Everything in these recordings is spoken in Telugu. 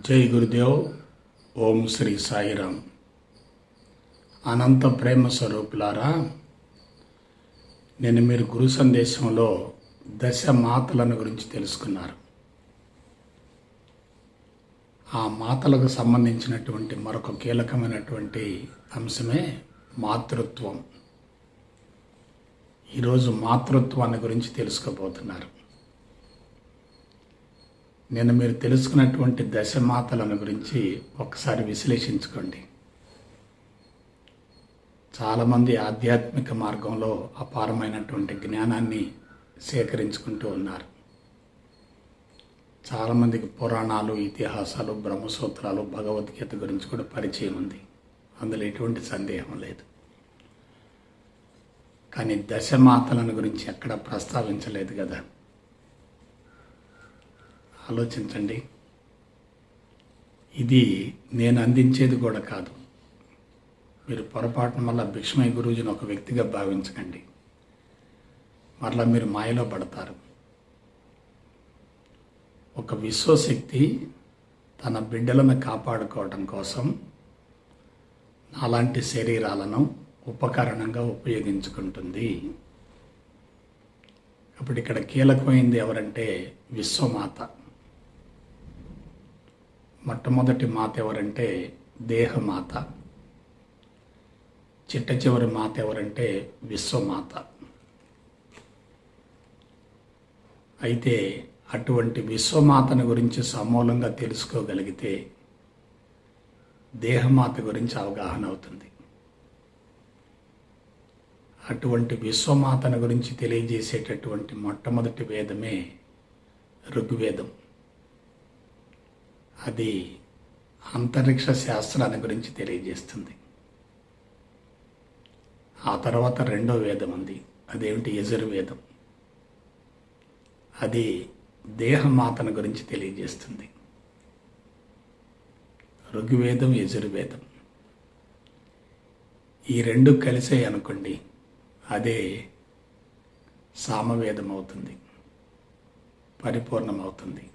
జై గురుదేవ్. ఓం శ్రీ సాయిరామ్. అనంత ప్రేమ స్వరూపులారా, నేను మీరు గురు సందేశంలో దశ మాతలను గురించి తెలుసుకున్నారు. ఆ మాతలకు సంబంధించినటువంటి మరొక కీలకమైనటువంటి అంశమే మాతృత్వం. ఈరోజు మాతృత్వాన్ని గురించి తెలుసుకోబోతున్నారు. నేను మీరు తెలుసుకున్నటువంటి దశమాతలను గురించి ఒకసారి విశ్లేషించుకోండి. చాలామంది ఆధ్యాత్మిక మార్గంలో అపారమైనటువంటి జ్ఞానాన్ని సేకరించుకుంటూ ఉన్నారు. చాలామందికి పురాణాలు, ఇతిహాసాలు, బ్రహ్మసూత్రాలు, భగవద్గీత గురించి కూడా పరిచయం ఉంది. అందులో ఎటువంటి సందేహం లేదు. కానీ దశమాతలను గురించి ఎక్కడా ప్రస్తావించలేదు కదా. ఆలోచించండి. ఇది నేను అందించేది కూడా కాదు. మీరు పొరపాటున మళ్ళా భిక్షమయ్య గురూజీని ఒక వ్యక్తిగా భావించకండి. మరలా మీరు మాయలో పడతారు. ఒక విశ్వశక్తి తన బిడ్డలను కాపాడుకోవడం కోసం అలాంటి శరీరాలను ఉపకరణంగా ఉపయోగించుకుంటుంది. అప్పుడు ఇక్కడ కీలకమైంది ఎవరంటే విశ్వమాత. మొట్టమొదటి మాత ఎవరంటే దేహమాత. చిట్ట చివరి మాత ఎవరంటే విశ్వమాత. అయితే అటువంటి విశ్వమాతను గురించి సమూలంగా తెలుసుకోగలిగితే దేహమాత గురించి అవగాహన అవుతుంది. అటువంటి విశ్వమాతను గురించి తెలియజేసేటటువంటి మొట్టమొదటి వేదమే ఋగ్వేదం. అది అంతరిక్ష శాస్త్రాన్ని గురించి తెలియజేస్తుంది. ఆ తర్వాత రెండో వేదం ఉంది. అదేమిటి? యజుర్వేదం. అది దేహమాతను గురించి తెలియజేస్తుంది. ఋగ్వేదం, యజుర్వేదం ఈ రెండు కలిసాయి అనుకోండి, అదే సామవేదం అవుతుంది, పరిపూర్ణమవుతుంది.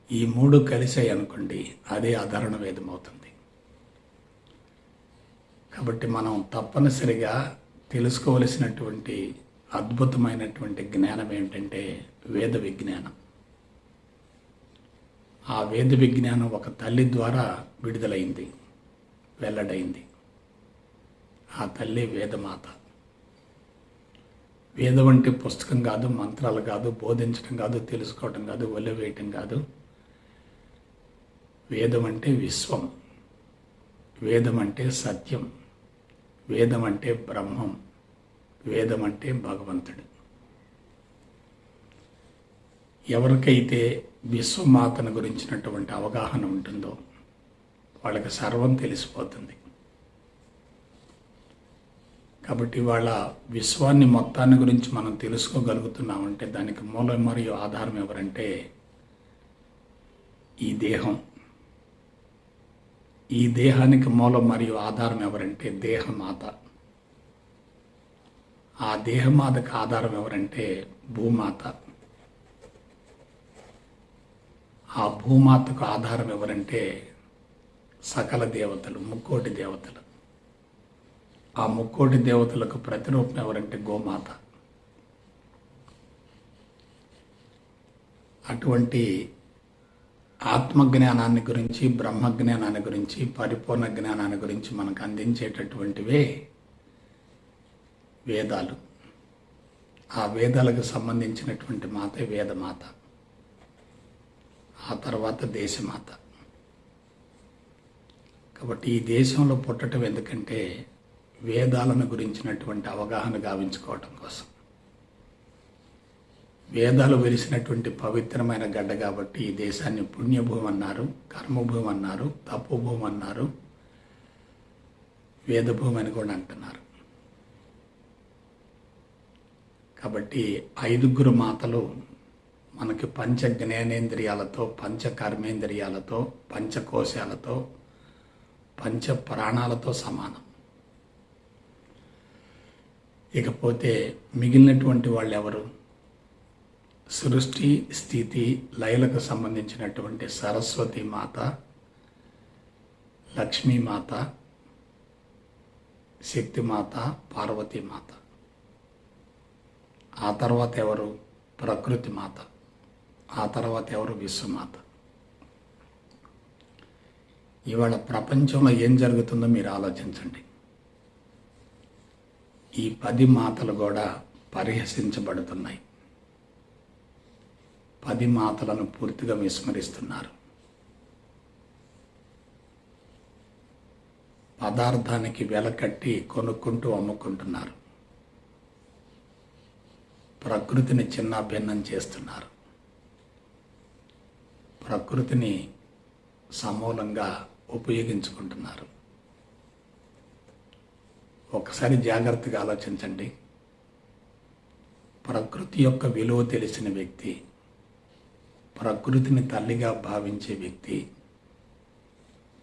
ఈ మూడు కలిసాయి అనుకోండి, అదే అధర్ణ వేదం అవుతుంది. కాబట్టి మనం తప్పనిసరిగా తెలుసుకోవలసినటువంటి అద్భుతమైనటువంటి జ్ఞానం ఏంటంటే వేద విజ్ఞానం. ఆ వేద విజ్ఞానం ఒక తల్లి ద్వారా విడుదలైంది, వెల్లడైంది. ఆ తల్లి వేదమాత. వేదం అంటే పుస్తకం కాదు, మంత్రాలు కాదు, బోధించడం కాదు, తెలుసుకోవటం కాదు, ఒలివేయటం కాదు. వేదం అంటే విశ్వం. వేదం అంటే సత్యం. వేదం అంటే బ్రహ్మం. వేదం అంటే భగవంతుడు. ఎవరికైతే విశ్వమాతను గురించినటువంటి అవగాహన ఉంటుందో వాళ్ళకి సర్వం తెలిసిపోతుంది. కాబట్టి వాళ్ళ విశ్వాన్ని మొత్తాన్ని గురించి మనం తెలుసుకోగలుగుతున్నామంటే దానికి మూలం మరియు ఆధారం ఎవరంటే ఈ దేహం. ఈ దేహానికి మూలం మరియు ఆధారం ఎవరంటే దేహమాత. ఆ దేహమాతకు ఆధారం ఎవరంటే భూమాత. ఆ భూమాతకు ఆధారం ఎవరంటే సకల దేవతలు, ముక్కోటి దేవతలు. ఆ ముక్కోటి దేవతలకు ప్రతిరూపం ఎవరంటే గోమాత. అటువంటి ఆత్మజ్ఞానాన్ని గురించి, బ్రహ్మజ్ఞానాన్ని గురించి, పరిపూర్ణ జ్ఞానాన్ని గురించి మనకు అందించేటటువంటివే వేదాలు. ఆ వేదాలకు సంబంధించినటువంటి మాతే వేదమాత. ఆ తర్వాత దేశమాత. కాబట్టి ఈ దేశంలో పుట్టడం ఎందుకంటే వేదాలను గురించినటువంటి అవగాహన గావించుకోవటం కోసం. వేదాలు వెలిసినటువంటి పవిత్రమైన గడ్డ కాబట్టి ఈ దేశాన్ని పుణ్యభూమి అన్నారు, కర్మభూమి అన్నారు, తపోభూమి అన్నారు, వేదభూమి అని కూడా అంటున్నారు. కాబట్టి 5 మాతలు మనకి పంచ జ్ఞానేంద్రియాలతో, పంచ కర్మేంద్రియాలతో, పంచకోశాలతో, పంచ ప్రాణాలతో సమానం. ఇకపోతే మిగిలినటువంటి వాళ్ళు ఎవరు? సృష్టి స్థితి లయలకు సంబంధించినటువంటి సరస్వతి మాత, లక్ష్మీమాత, శక్తిమాత, పార్వతీమాత. ఆ తర్వాత ఎవరు? ప్రకృతి మాత. ఆ తర్వాత ఎవరు? విశ్వమాత. ఇవాళ ప్రపంచంలో ఏం జరుగుతుందో మీరు ఆలోచించండి. ఈ 10 మాతలు కూడా పరిహసించబడుతున్నాయి. 10 మాతలను పూర్తిగా విస్మరిస్తున్నారు. పదార్థానికి వెల కట్టి కొనుక్కుంటూ అమ్ముకుంటున్నారు. ప్రకృతిని చిన్నాభిన్నం చేస్తున్నారు. ప్రకృతిని సమూలంగా ఉపయోగించుకుంటున్నారు. ఒకసారి జాగ్రత్తగా ఆలోచించండి. ప్రకృతి యొక్క విలువ తెలిసిన వ్యక్తి, ప్రకృతిని తల్లిగా భావించే వ్యక్తి,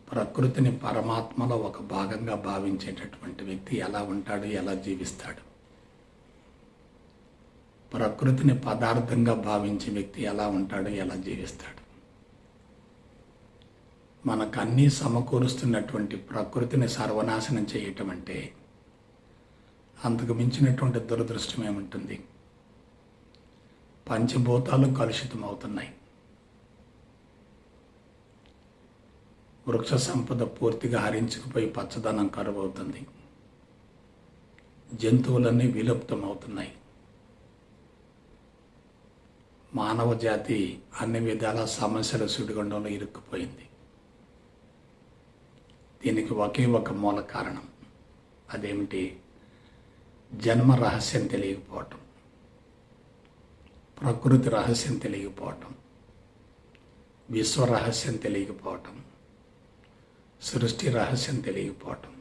ప్రకృతిని పరమాత్మలో ఒక భాగంగా భావించేటటువంటి వ్యక్తి ఎలా ఉంటాడు, ఎలా జీవిస్తాడు? ప్రకృతిని పదార్థంగా భావించే వ్యక్తి ఎలా ఉంటాడు, ఎలా జీవిస్తాడు? మనకు అన్నీ సమకూరుస్తున్నటువంటి ప్రకృతిని సర్వనాశనం చేయటం అంటే అంతకు మించినటువంటి దురదృష్టం ఏముంటుంది? పంచభూతాలు కలుషితమవుతున్నాయి. వృక్ష సంపద పూర్తిగా హరించుకుపోయి పచ్చదనం కరువవుతుంది. జంతువులన్నీ విలుప్తమవుతున్నాయి. మానవ జాతి అన్ని విధాల సమస్యల సుడిగుండంలో ఇరుక్కుపోయింది. దీనికి ఒకే ఒక మూల కారణం. అదేమిటి? జన్మ రహస్యం తెలియకపోవటం, ప్రకృతి రహస్యం తెలియకపోవటం, విశ్వ రహస్యం తెలియకపోవటం, సృష్టి రహస్యం తెలియకపోవటం,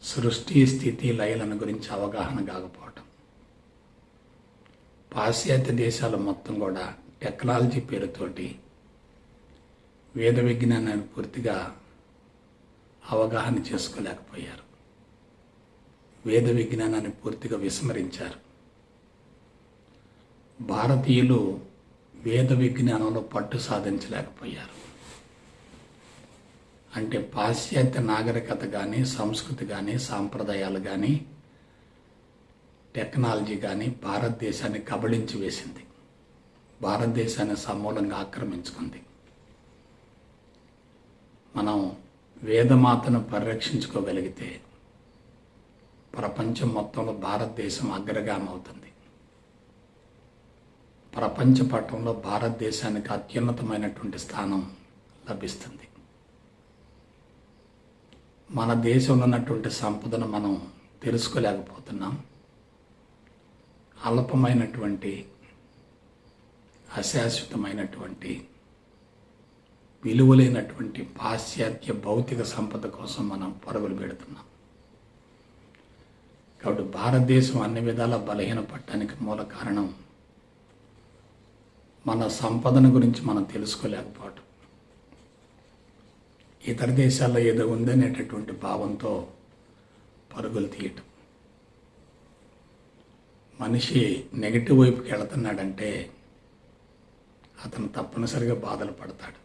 సృష్టి స్థితి లయలను గురించి అవగాహన కాకపోవటం. పాశ్చాత్య దేశాలు మొత్తం కూడా టెక్నాలజీ పేరుతోటి వేద విజ్ఞానాన్ని పూర్తిగా అవగాహన చేసుకోలేకపోయారు. వేద విజ్ఞానాన్ని పూర్తిగా విస్మరించారు. భారతీయులు వేద విజ్ఞానంలో పట్టు సాధించలేకపోయారు. అంటే పాశ్చాత్య నాగరికత కానీ, సంస్కృతి కానీ, సాంప్రదాయాలు కానీ, టెక్నాలజీ కానీ భారతదేశాన్ని కబళించి వేసింది. భారతదేశాన్ని సమూలంగా ఆక్రమించుకుంది. మనం వేదమాతను పరిరక్షించుకోగలిగితే ప్రపంచం మొత్తంలో భారతదేశం అగ్రగామి అవుతుంది. ప్రపంచ పటంలో భారతదేశానికి అత్యున్నతమైనటువంటి స్థానం లభిస్తుంది. మన దేశంలో ఉన్నటువంటి సంపదను మనం తెలుసుకోలేకపోతున్నాం. అల్పమైనటువంటి, అశాశ్వతమైనటువంటి, విలువలైనటువంటి పాశ్చాత్య భౌతిక సంపద కోసం మనం పరుగులు పెడుతున్నాం. కాబట్టి భారతదేశం అన్ని విధాల బలహీనపడటానికి మూల కారణం మన సంపదను గురించి మనం తెలుసుకోలేకపోవటం. ఇతర దేశాల్లో ఏదో ఉందనేటటువంటి భావంతో పరుగులు తీయటం. మనిషి నెగిటివ్ వైపుకి వెళుతున్నాడంటే అతను తప్పనిసరిగా బాధలు పడతాడు.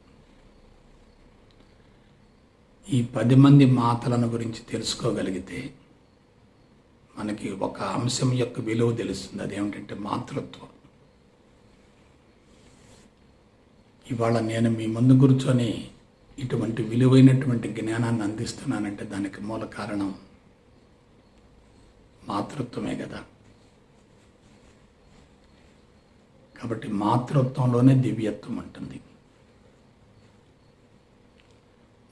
ఈ 10 మంది మాతలను గురించి తెలుసుకోగలిగితే మనకి ఒక అంశం యొక్క విలువ తెలుస్తుంది. అదేమిటంటే మాతృత్వం. ఇవాళ నేను మీ ముందు కూర్చొని ఇటువంటి విలువైనటువంటి జ్ఞానాన్ని అందిస్తున్నానంటే దానికి మూల కారణం మాతృత్వమే కదా. కాబట్టి మాతృత్వంలోనే దివ్యత్వం ఉంటుంది.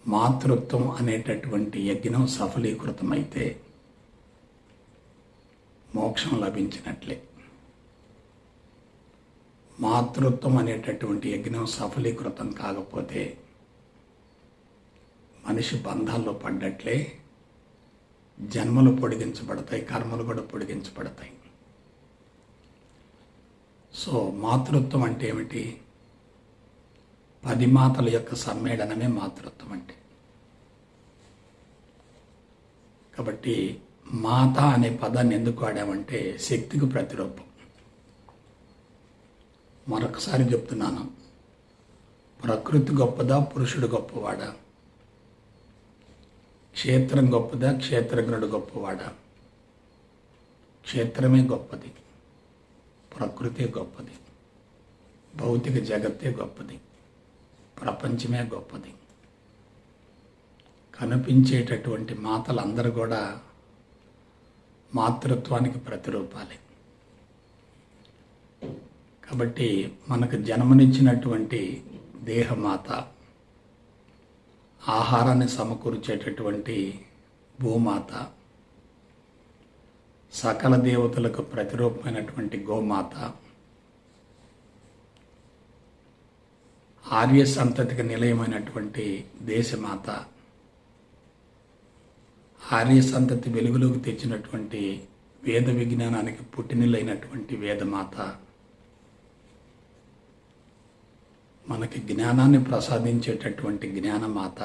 మాతృత్వం అనేటటువంటి యజ్ఞం సఫలీకృతమైతే మోక్షం లభించినట్లే. మాతృత్వం అనేటటువంటి యజ్ఞం సఫలీకృతం కాకపోతే మనిషి బంధాల్లో పడ్డట్లే. జన్మలు పొడిగించబడతాయి, కర్మలు కూడా పొడిగించబడతాయి. సో మాతృత్వం అంటే ఏమిటి? 10 మాతల యొక్క సమ్మేళనమే మాతృత్వం అంటే. కాబట్టి మాత అనే పదాన్ని ఎందుకు వాడామంటే శక్తికి ప్రతిరూపం. మరొకసారి చెప్తున్నాను, ప్రకృతి గొప్పదా, పురుషుడు గొప్పవాడా? క్షేత్రం గొప్పదా, క్షేత్రజ్ఞుడు గొప్పవాడా? క్షేత్రమే గొప్పది, ప్రకృతే గొప్పది, భౌతిక జగత్తే గొప్పది, ప్రపంచమే గొప్పది. కనిపించేటటువంటి మాతలందరూ కూడా మాతృత్వానికి ప్రతిరూపాలే. కాబట్టి మనకు జన్మనిచ్చినటువంటి దేహమాత, ఆహారాన్ని సమకూర్చేటటువంటి భూమాత, సకల దేవతలకు ప్రతిరూపమైనటువంటి గోమాత, ఆర్య సంతతికి నిలయమైనటువంటి దేశమాత, ఆర్య సంతతి వెలుగులోకి తెచ్చినటువంటి వేద విజ్ఞానానికి పుట్టినిలైనటువంటి వేదమాత, మనకి జ్ఞానాన్ని ప్రసాదించేటటువంటి జ్ఞానమాత,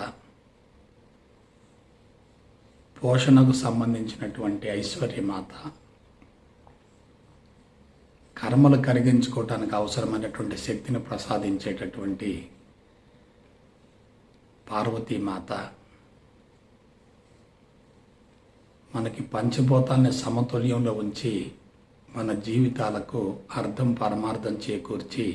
పోషణకు సంబంధించినటువంటి ఐశ్వర్యమాత, కర్మలు కరిగించుకోవటానికి అవసరమైనటువంటి శక్తిని ప్రసాదించేటటువంటి పార్వతీమాత, మనకి పంచభూతాల్ని సమతుల్యంలో ఉంచి మన జీవితాలకు అర్థం పరమార్థం చేకూర్చి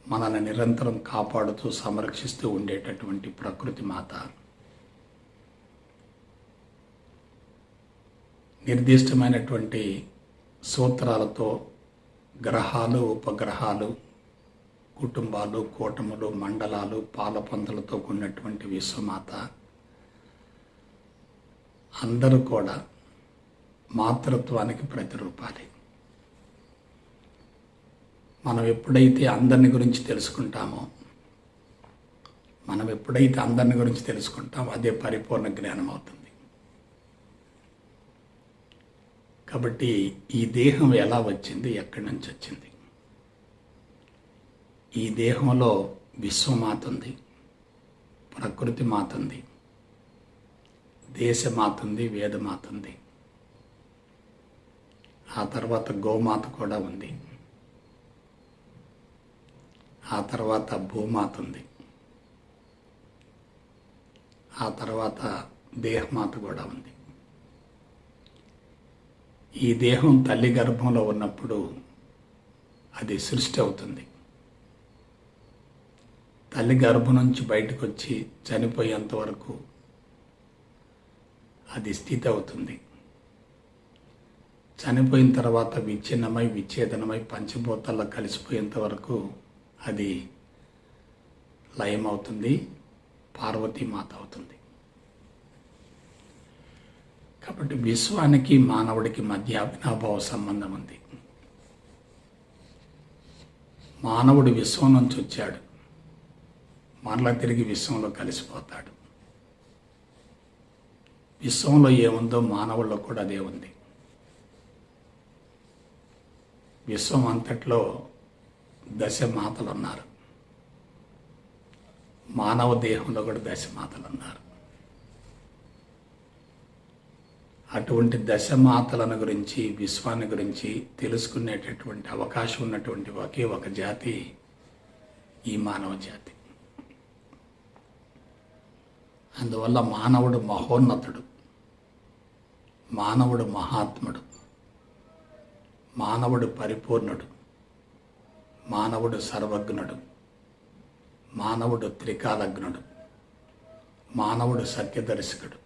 మనల్ని నిరంతరం కాపాడుతూ సంరక్షిస్తూ ఉండేటటువంటి ప్రకృతి మాత, నిర్దిష్టమైనటువంటి సూత్రాలతో గ్రహాలు, ఉపగ్రహాలు, కుటుంబాలు, కూటములు, మండలాలు, పాలపందులతో కూడినటువంటి విశ్వమాత, అందరూ కూడా మాతృత్వానికి ప్రతిరూపాలి. మనం ఎప్పుడైతే అందరిని గురించి తెలుసుకుంటామో అదే పరిపూర్ణ జ్ఞానం అవుతుంది. కాబట్టి ఈ దేహం ఎలా వచ్చింది, ఎక్కడి నుంచి వచ్చింది? ఈ దేహంలో విశ్వమాత ఉంది, ప్రకృతి మాత ఉంది, దేశమాత ఉంది, వేదమాత ఉంది, ఆ తర్వాత గోమాత కూడా ఉంది, ఆ తర్వాత భూమాత ఉంది, ఆ తర్వాత దేహమాత కూడా ఉంది. ఈ దేహం తల్లి గర్భంలో ఉన్నప్పుడు అది సృష్టి అవుతుంది. తల్లి గర్భం నుంచి బయటకు వచ్చి చనిపోయేంత వరకు అది స్థితి అవుతుంది. చనిపోయిన తర్వాత విచ్ఛిన్నమై విచ్ఛేదనమై పంచభూతాల్లో కలిసిపోయేంత వరకు అది లయమవుతుంది, పార్వతీమాత అవుతుంది. కాబట్టి విశ్వానికి మానవుడికి మధ్య అవినాభావ సంబంధం ఉంది. మానవుడు విశ్వం నుంచి వచ్చాడు, మరలా తిరిగి విశ్వంలో కలిసిపోతాడు. విశ్వంలో ఏముందో మానవుల్లో కూడా అదే ఉంది. విశ్వం అంతట్లో దశమాతలు ఉన్నారు, మానవ దేహంలో కూడా దశమాతలు ఉన్నారు. అటువంటి దశమాతలను గురించి, విశ్వాన్ని గురించి తెలుసుకునేటటువంటి అవకాశం ఉన్నటువంటి ఒకే ఒక జాతి ఈ మానవ జాతి. అందువల్ల మానవుడు మహోన్నతుడు, మానవుడు మహాత్ముడు, మానవుడు పరిపూర్ణుడు, మానవుడు సర్వజ్ఞుడు, మానవుడు త్రికాలజ్ఞుడు, మానవుడు సత్యదర్శకుడు.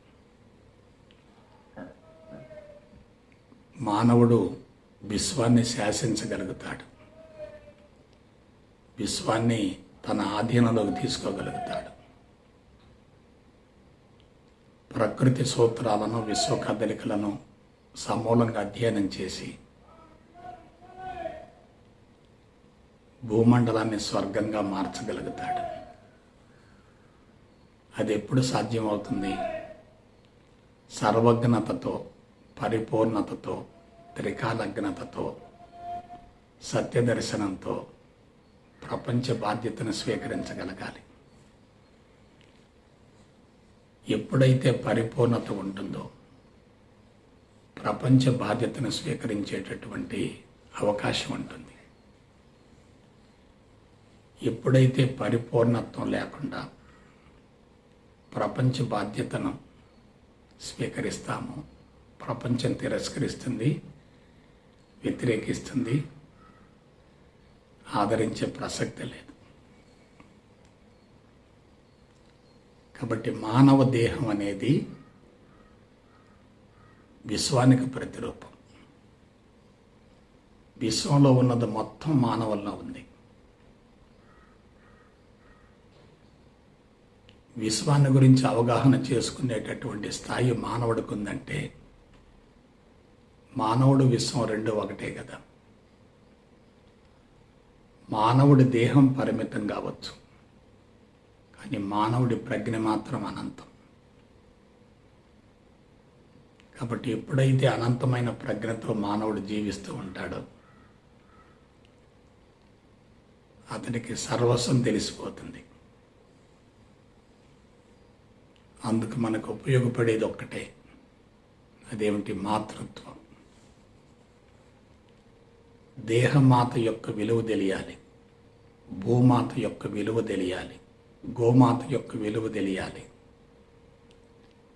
మానవుడు విశ్వాన్ని శాసించగలుగుతాడు, విశ్వాన్ని తన ఆధీనంలోకి తీసుకోగలుగుతాడు. ప్రకృతి సూత్రాలను, విశ్వ కదలికలను సమూలంగా అధ్యయనం చేసి భూమండలాన్ని స్వర్గంగా మార్చగలుగుతాడు. అది ఎప్పుడు సాధ్యమవుతుంది? సర్వజ్ఞతతో, పరిపూర్ణతతో, త్రికాలజ్ఞతతో, సత్యదర్శనంతో ప్రపంచ బాధ్యతను స్వీకరించగలగాలి. ఎప్పుడైతే పరిపూర్ణత ఉంటుందో ప్రపంచ బాధ్యతను స్వీకరించేటటువంటి అవకాశం ఉంటుంది. ఎప్పుడైతే పరిపూర్ణత్వం లేకుండా ప్రపంచ బాధ్యతను స్వీకరిస్తామో ప్రపంచం తిరస్కరిస్తుంది, వ్యతిరేకిస్తుంది, ఆదరించే ప్రసక్తి లేదు. కాబట్టి మానవ దేహం అనేది విశ్వానికి ప్రతిరూపం. విశ్వంలో ఉన్నది మొత్తం మానవుల్లో ఉంది. విశ్వాన్ని గురించి అవగాహన చేసుకునేటటువంటి స్థాయి మానవుడికి ఉందంటే మానవుడు విశ్వం రెండు ఒకటే కదా. మానవుడి దేహం పరిమితం కావచ్చు, కానీ మానవుడి ప్రజ్ఞ మాత్రం అనంతం. కాబట్టి ఎప్పుడైతే అనంతమైన ప్రజ్ఞతో మానవుడు జీవిస్తూ ఉంటాడో అతనికి సర్వస్వం తెలిసిపోతుంది. అందుకు మనకు ఉపయోగపడేది ఒక్కటే, అదేమిటి? మాతృత్వం. దేహమాత యొక్క విలువ తెలియాలి, భూమాత యొక్క విలువ తెలియాలి, గోమాత యొక్క విలువ తెలియాలి,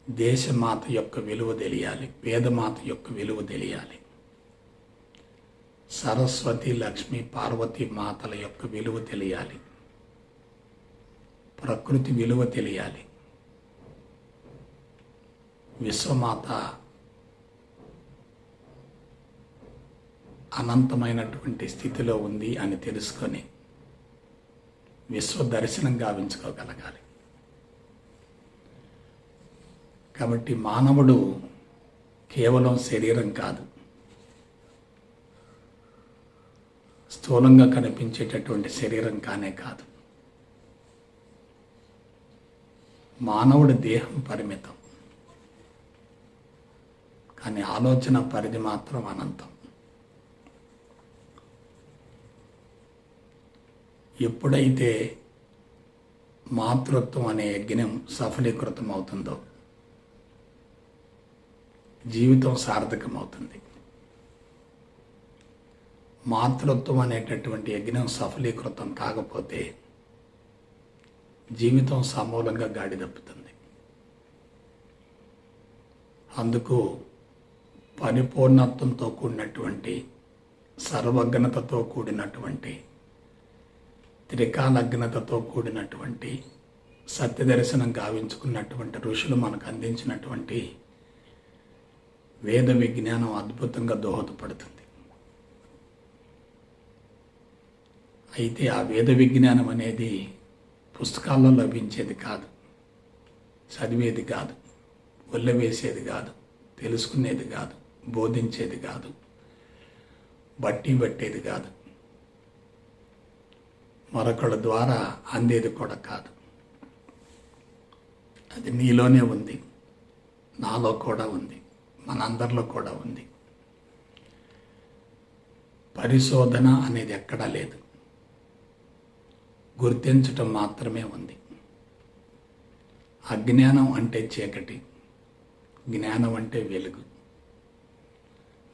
దేశమాత యొక్క విలువ తెలియాలి, వేదమాత యొక్క విలువ తెలియాలి, సరస్వతి, లక్ష్మి, పార్వతి మాతల యొక్క విలువ తెలియాలి, ప్రకృతి విలువ తెలియాలి. విశ్వమాత అనంతమైనటువంటి స్థితిలో ఉంది అని తెలుసుకొని విశ్వ దర్శనం గావించుకోగలగాలి. కాబట్టి మానవుడు కేవలం శరీరం కాదు, స్థూలంగా కనిపించేటటువంటి శరీరం కానే కాదు. మానవుడి దేహం పరిమితం, కానీ ఆలోచన పరిధి మాత్రం అనంతం. ఎప్పుడైతే మాతృత్వం అనే యజ్ఞం సఫలీకృతం అవుతుందో జీవితం సార్థకమవుతుంది. మాతృత్వం అనేటటువంటి యజ్ఞం సఫలీకృతం కాకపోతే జీవితం సమూలంగా గాడి తప్పుతుంది. అందుకు పరిపూర్ణత్వంతో కూడినటువంటి, సర్వజ్ఞతతో కూడినటువంటి, త్రికాలజ్ఞతతో కూడినటువంటి, సత్యదర్శనం గావించుకున్నటువంటి ఋషులు మనకు అందించినటువంటి వేద విజ్ఞానం అద్భుతంగా దోహదపడుతుంది. అయితే ఆ వేద విజ్ఞానం అనేది పుస్తకాల్లో లభించేది కాదు, చదివేది కాదు, ఒళ్ళవేసేది కాదు, తెలుసుకునేది కాదు, బోధించేది కాదు, బట్టి పట్టేది కాదు, మరొకళ్ళ ద్వారా అందేది కూడా కాదు. అది నీలోనే ఉంది, నాలో కూడా ఉంది, మనందరిలో కూడా ఉంది. పరిశోధన అనేది ఎక్కడా లేదు, గుర్తించటం మాత్రమే ఉంది. అజ్ఞానం అంటే చీకటి, జ్ఞానం అంటే వెలుగు.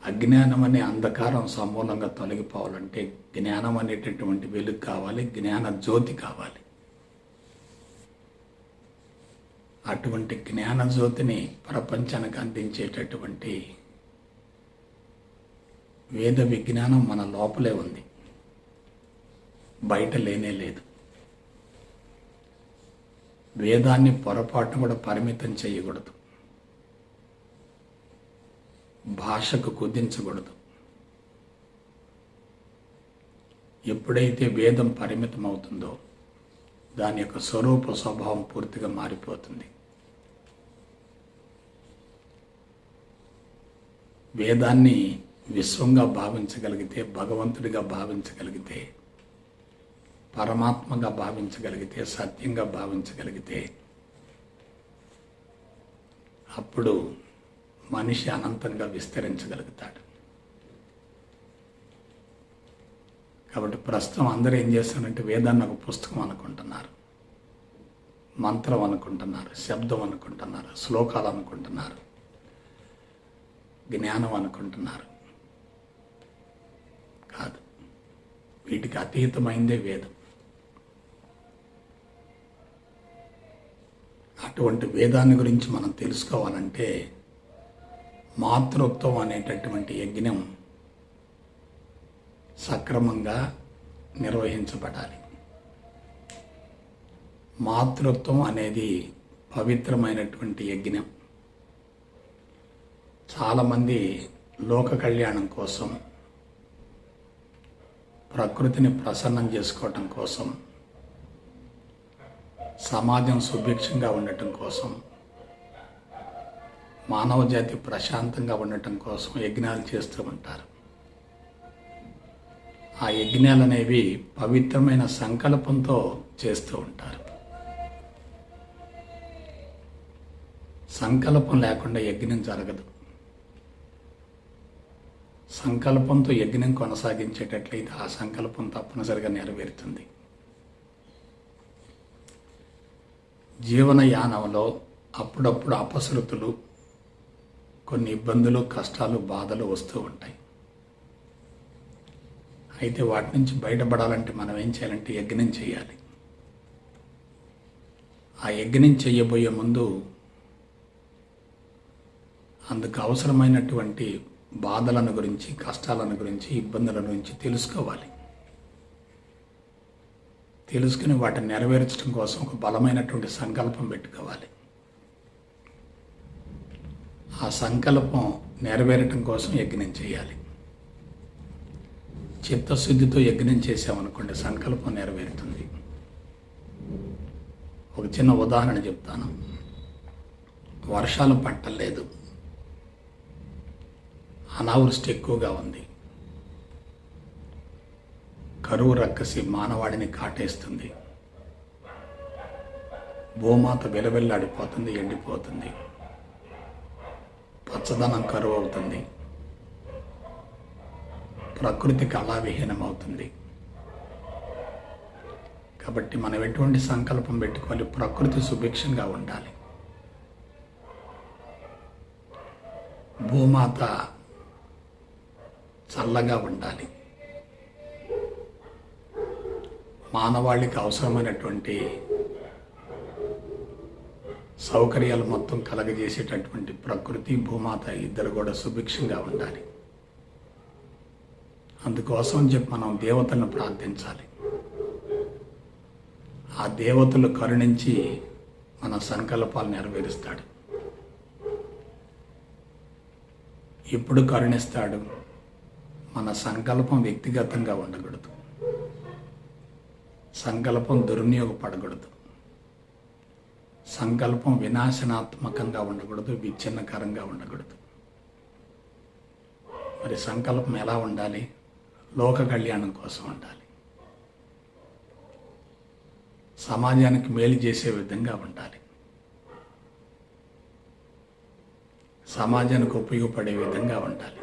అజ్ఞానం అనే అంధకారం సమూలంగా తొలగిపోవాలంటే జ్ఞానం అనేటటువంటి వెలుగు కావాలి, జ్ఞాన జ్యోతి కావాలి. అటువంటి జ్ఞాన జ్యోతిని ప్రపంచానికి అందించేటటువంటి వేద విజ్ఞానం మన లోపలే ఉంది, బయట లేనే లేదు. వేదాన్ని పొరపాటును కూడా పరిమితం చేయకూడదు, భాషకు కుదించకూడదు. ఎప్పుడైతే వేదం పరిమితం అవుతుందో దాని యొక్క స్వరూప స్వభావం పూర్తిగా మారిపోతుంది. వేదాన్ని విశ్వంగా భావించగలిగితే, భగవంతుడిగా భావించగలిగితే, పరమాత్మగా భావించగలిగితే, సత్యంగా భావించగలిగితే అప్పుడు మనిషి అనంతంగా విస్తరించగలుగుతాడు. కాబట్టి ప్రస్తుతం అందరూ ఏం చేస్తారంటే వేదాన్ని ఒక పుస్తకం అనుకుంటున్నారు, మంత్రం అనుకుంటున్నారు, శబ్దం అనుకుంటున్నారు, శ్లోకాలు అనుకుంటున్నారు, జ్ఞానం అనుకుంటున్నారు. కాదు, వీటికి అతీతమైందే వేదం. అటువంటి వేదాన్ని గురించి మనం తెలుసుకోవాలంటే మాతృత్వం అనేటటువంటి యజ్ఞం సక్రమంగా నిర్వహించబడాలి. మాతృత్వం అనేది పవిత్రమైనటువంటి యజ్ఞం. చాలామంది లోక కళ్యాణం కోసం, ప్రకృతిని ప్రసన్నం చేసుకోవటం కోసం, సమాజం సుభిక్షంగా ఉండటం కోసం, మానవ జాతి ప్రశాంతంగా ఉండటం కోసం యజ్ఞాలు చేస్తూ ఉంటారు. ఆ యజ్ఞాలు అనేవి పవిత్రమైన సంకల్పంతో చేస్తూ ఉంటారు. సంకల్పం లేకుండా యజ్ఞం జరగదు. సంకల్పంతో యజ్ఞం కొనసాగించేటట్లయితే ఆ సంకల్పం తప్పనిసరిగా నెరవేరుతుంది. జీవనయానంలో అప్పుడప్పుడు అపశృతులు, కొన్ని ఇబ్బందులు, కష్టాలు, బాధలు వస్తూ ఉంటాయి. అయితే వాటి నుంచి బయటపడాలంటే మనం ఏం చేయాలంటే యజ్ఞం చేయాలి. ఆ యజ్ఞం చేయబోయే ముందు అందుకు అవసరమైనటువంటి బాధలను గురించి, కష్టాలను గురించి, ఇబ్బందుల గురించి తెలుసుకోవాలి. తెలుసుకుని వాటిని నెరవేర్చడం కోసం ఒక బలమైనటువంటి సంకల్పం పెట్టుకోవాలి. ఆ సంకల్పం నెరవేరటం కోసం యజ్ఞం చేయాలి. చిత్తశుద్ధితో యజ్ఞం చేసామనుకోండి, సంకల్పం నెరవేరుతుంది. ఒక చిన్న ఉదాహరణ చెప్తాను. వర్షాలు పట్టలేదు, అనావృష్టి ఎక్కువగా ఉంది, కరువు రక్కసి మానవాడిని కాటేస్తుంది, భూమాత వెలవెల్లాడిపోతుంది, ఎండిపోతుంది, పచ్చదనం కరువు అవుతుంది, ప్రకృతి కళావిహీనమవుతుంది. కాబట్టి మనం ఎటువంటి సంకల్పం పెట్టుకోవాలి? ప్రకృతి సుభిక్షంగా ఉండాలి, భూమాత చల్లగా ఉండాలి, మానవాళికి అవసరమైనటువంటి సౌకర్యాలు మొత్తం కలగజేసేటటువంటి ప్రకృతి, భూమాత ఇద్దరు కూడా సుభిక్షంగా ఉండాలి. అందుకోసం అని చెప్పి మనం దేవతలను ప్రార్థించాలి. ఆ దేవతలు కరుణించి మన సంకల్పాలు నెరవేరుస్తాడు. ఎప్పుడు కరుణిస్తాడు? మన సంకల్పం వ్యక్తిగతంగా ఉండకూడదు, సంకల్పం దుర్వినియోగపడకూడదు, సంకల్పం వినాశనాత్మకంగా ఉండకూడదు, విచ్ఛిన్నకరంగా ఉండకూడదు. మరి సంకల్పం ఎలా ఉండాలి? లోక కళ్యాణం కోసం ఉండాలి, సమాజానికి మేలు చేసే విధంగా ఉండాలి, సమాజానికి ఉపయోగపడే విధంగా ఉండాలి,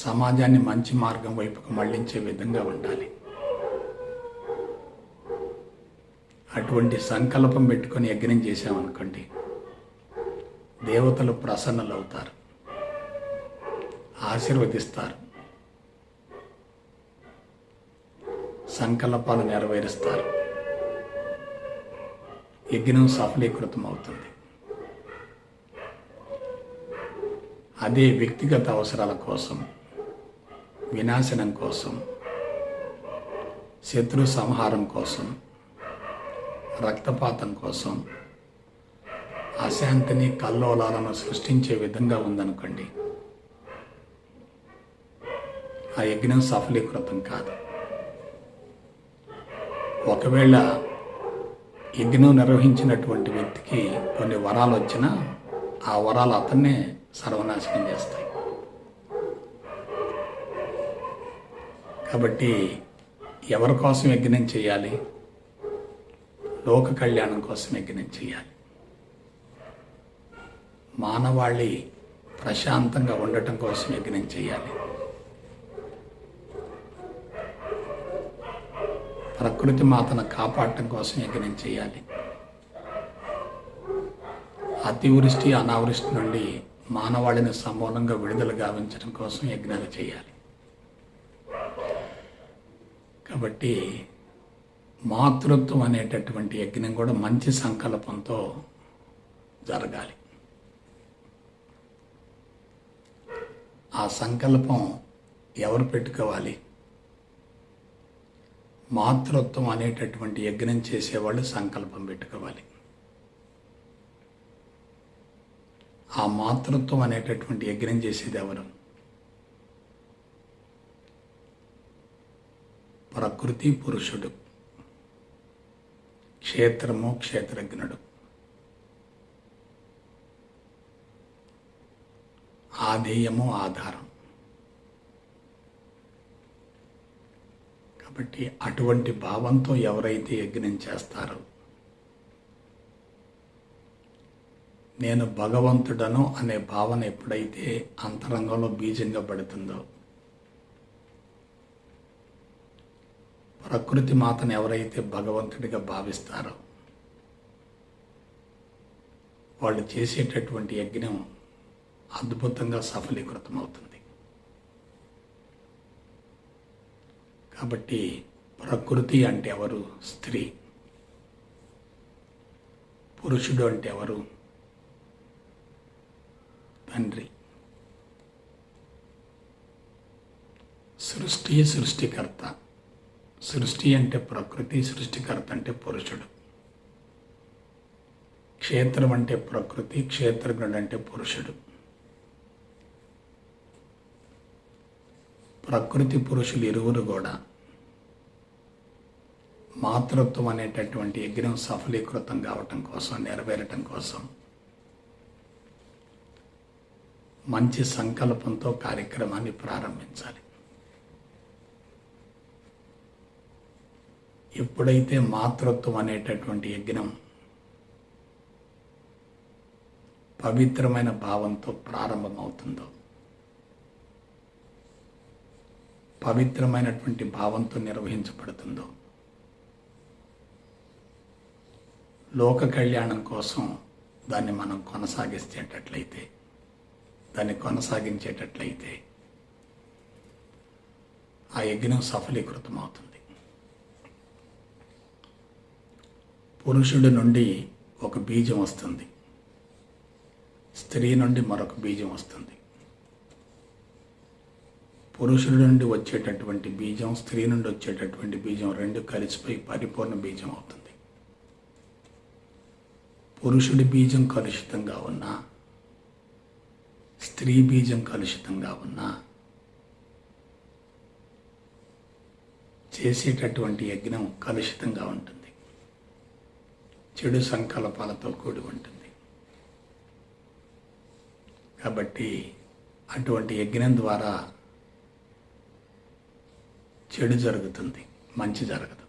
సమాజాన్ని మంచి మార్గం వైపుకు మళ్లించే విధంగా ఉండాలి. అటువంటి సంకల్పం పెట్టుకొని యజ్ఞం చేశామనుకోండి, దేవతలు ప్రసన్నులవుతారు, ఆశీర్వదిస్తారు, సంకల్పాలు నెరవేరుస్తారు, యజ్ఞం సఫలీకృతం అవుతుంది. అదే వ్యక్తిగత అవసరాల కోసం, వినాశనం కోసం, శత్రు సంహారం కోసం, రక్తపాతం కోసం, అశాంతిని, కల్లోలాలను సృష్టించే విధంగా ఉందనుకోండి, ఆ యజ్ఞం సఫలీకృతం కాదు. ఒకవేళ యజ్ఞం నిర్వహించినటువంటి వ్యక్తికి కొన్ని వరాలు వచ్చినా ఆ వరాలు అతన్నే సర్వనాశనం చేస్తాయి. కాబట్టి ఎవరి కోసం యజ్ఞం చేయాలి? లోక కళ్యాణం కోసం యజ్ఞం చేయాలి. మానవాళి ప్రశాంతంగా ఉండటం కోసం యజ్ఞం చేయాలి. ప్రకృతి మాతను కాపాడటం కోసం యజ్ఞం చేయాలి. అతివృష్టి, అనావృష్టి నుండి మానవాళిని సమూలంగా విడుదల గావించడం కోసం యజ్ఞాలు చేయాలి. కాబట్టి మాతృత్వం అనేటటువంటి యజ్ఞం కూడా మంచి సంకల్పంతో జరగాలి. ఆ సంకల్పం ఎవరు పెట్టుకోవాలి? మాతృత్వం అనేటటువంటి యజ్ఞం చేసేవాళ్ళు సంకల్పం పెట్టుకోవాలి. ఆ మాతృత్వం అనేటటువంటి యజ్ఞం చేసేది ఎవరు? ప్రకృతి పురుషుడు, క్షేత్రము క్షేత్రజ్ఞుడు, ఆధేయము ఆధారం. కాబట్టి అటువంటి భావంతో ఎవరైతే యజ్ఞం చేస్తారో, నేను భగవంతుడను అనే భావన ఎప్పుడైతే అంతరంగంలో బీజంగా పడుతుందో, ప్రకృతి మాతను ఎవరైతే భగవంతుడిగా భావిస్తారో, వాళ్ళు చేసేటటువంటి యజ్ఞం అద్భుతంగా సఫలీకృతమవుతుంది. కాబట్టి ప్రకృతి అంటే ఎవరు? స్త్రీ. పురుషుడు అంటే ఎవరు? తండ్రి. సృష్టి సృష్టికర్త. సృష్టి అంటే ప్రకృతి, సృష్టికర్త అంటే పురుషుడు. క్షేత్రం అంటే ప్రకృతి, క్షేత్రజ్ఞుడు అంటే పురుషుడు. ప్రకృతి పురుషులు ఇరువురు కూడా మాతృత్వం అనేటటువంటి యజ్ఞం సఫలీకృతం కావటం కోసం, నెరవేరటం కోసం మంచి సంకల్పంతో కార్యక్రమాన్ని ప్రారంభించాలి. ఎప్పుడైతే మాతృత్వం అనేటటువంటి యజ్ఞం పవిత్రమైన భావంతో ప్రారంభమవుతుందో, పవిత్రమైనటువంటి భావంతో నిర్వహించబడుతుందో, లోక కళ్యాణం కోసం దాన్ని మనం కొనసాగించేటట్లయితే ఆ యజ్ఞం సఫలీకృతమవుతుంది. పురుషుడి నుండి ఒక బీజం వస్తుంది, స్త్రీ నుండి మరొక బీజం వస్తుంది. పురుషుడి నుండి వచ్చేటటువంటి బీజం, స్త్రీ నుండి వచ్చేటటువంటి బీజం రెండు కలిసిపోయి పరిపూర్ణ బీజం అవుతుంది. పురుషుడి బీజం కలుషితంగా ఉన్నా, స్త్రీ బీజం కలుషితంగా ఉన్నా, చేసేటటువంటి యజ్ఞం కలుషితంగా ఉంటుంది, చెడు సంకల్పాలతో కూడి ఉంటుంది. కాబట్టి అటువంటి యజ్ఞం ద్వారా చెడు జరుగుతుంది, మంచి జరగదు.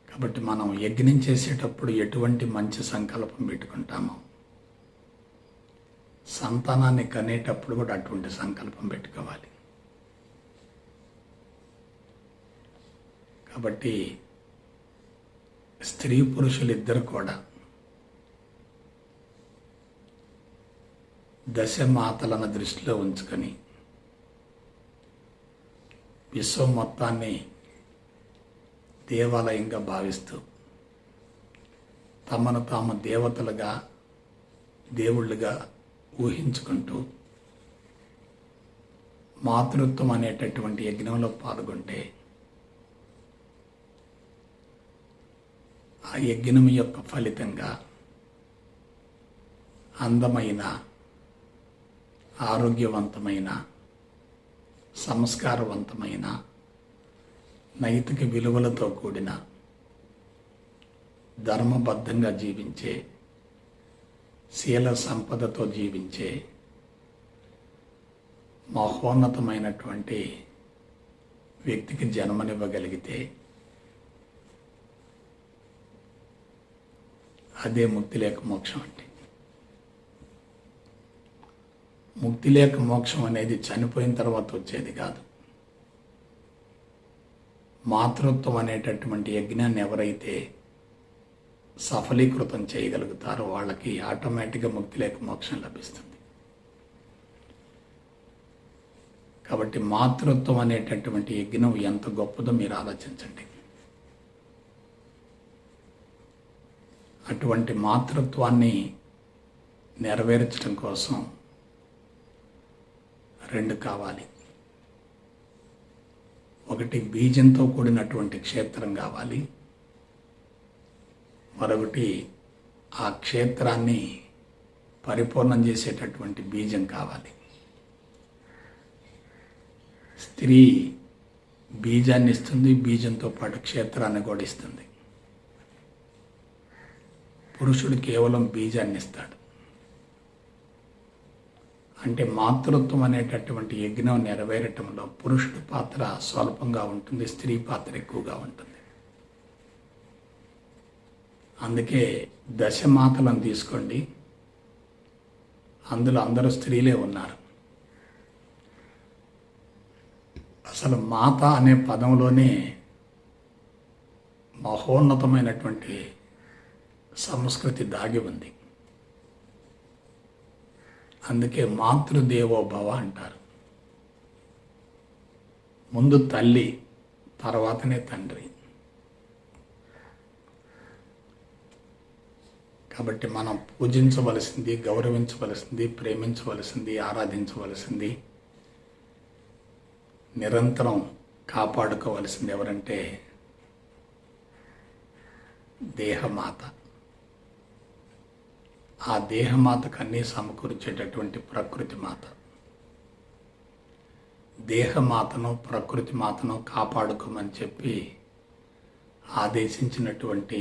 కాబట్టి మనం యజ్ఞం చేసేటప్పుడు ఎటువంటి మంచి సంకల్పం పెట్టుకుంటామో, సంతానాన్ని కనేటప్పుడు కూడా అటువంటి సంకల్పం పెట్టుకోవాలి. కాబట్టి స్త్రీ పురుషులు ఇద్దరు కూడా దశమాతలను దృష్టిలో ఉంచుకొని విశ్వం మొత్తాన్ని దేవాలయంగా భావిస్తూ తమను తాము దేవతలుగా, దేవుళ్ళుగా ఊహించుకుంటూ మాతృత్వం అనేటటువంటి యజ్ఞంలో పాల్గొంటే ఆ యజ్ఞం యొక్క ఫలితంగా అందమైన, ఆరోగ్యవంతమైన, సంస్కారవంతమైన, నైతిక విలువలతో కూడిన, ధర్మబద్ధంగా జీవించే, శీల సంపదతో జీవించే మహోన్నతమైనటువంటి వ్యక్తికి జన్మనివ్వగలిగితే అదే ముక్తి లేక మోక్షం అంటే. ముక్తి లేక మోక్షం అనేది చనిపోయిన తర్వాత వచ్చేది కాదు. మాతృత్వం అనేటటువంటి యజ్ఞాన్ని ఎవరైతే సఫలీకృతం చేయగలుగుతారో వాళ్ళకి ఆటోమేటిక్గా ముక్తి లేక మోక్షం లభిస్తుంది. కాబట్టి మాతృత్వం అనేటటువంటి యజ్ఞం ఎంత గొప్పదో మీరు ఆలోచించండి. అటువంటి మాతృత్వాన్ని నెరవేర్చడం కోసం 2 కావాలి. ఒకటి బీజంతో కూడినటువంటి క్షేత్రం కావాలి, మరొకటి ఆ క్షేత్రాన్ని పరిపూర్ణం చేసేటటువంటి బీజం కావాలి. స్త్రీ బీజాన్ని ఇస్తుంది, బీజంతో పాటు క్షేత్రాన్ని కూడా ఇస్తుంది. పురుషుడు కేవలం బీజాన్ని ఇస్తాడు. అంటే మాతృత్వం అనేటటువంటి యజ్ఞం నెరవేరటంలో పురుషుడి పాత్ర స్వల్పంగా ఉంటుంది, స్త్రీ పాత్ర ఎక్కువగా ఉంటుంది. అందుకే దశమాతలను తీసుకోండి, అందులో అందరూ స్త్రీలే ఉన్నారు. అసలు మాత అనే పదంలోనే మహోన్నతమైనటువంటి సంస్కృతి దాగి ఉంది. అందుకే మాతృదేవోభవ అంటారు. ముందు తల్లి, తర్వాతనే తండ్రి. కాబట్టి మనం పూజించవలసింది, గౌరవించవలసింది, ప్రేమించవలసింది, ఆరాధించవలసింది, నిరంతరం కాపాడుకోవలసింది ఎవరంటే దేహమాత. ఆ దేహమాతకు అన్నీ సమకూర్చేటటువంటి ప్రకృతి మాత. దేహమాతను, ప్రకృతి మాతను కాపాడుకోమని చెప్పి ఆదేశించినటువంటి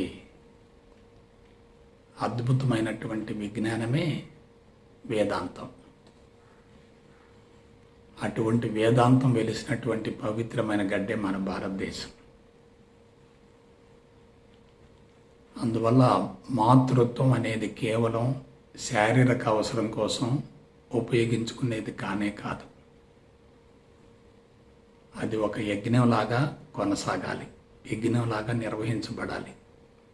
అద్భుతమైనటువంటి విజ్ఞానమే వేదాంతం. అటువంటి వేదాంతం వెలిసినటువంటి పవిత్రమైన గడ్డే మన భారతదేశం. అందువల్ల మాతృత్వం అనేది కేవలం శారీరక అవసరం కోసం ఉపయోగించుకునేది కానే కాదు. అది ఒక యజ్ఞంలాగా కొనసాగాలి, యజ్ఞంలాగా నిర్వహించబడాలి,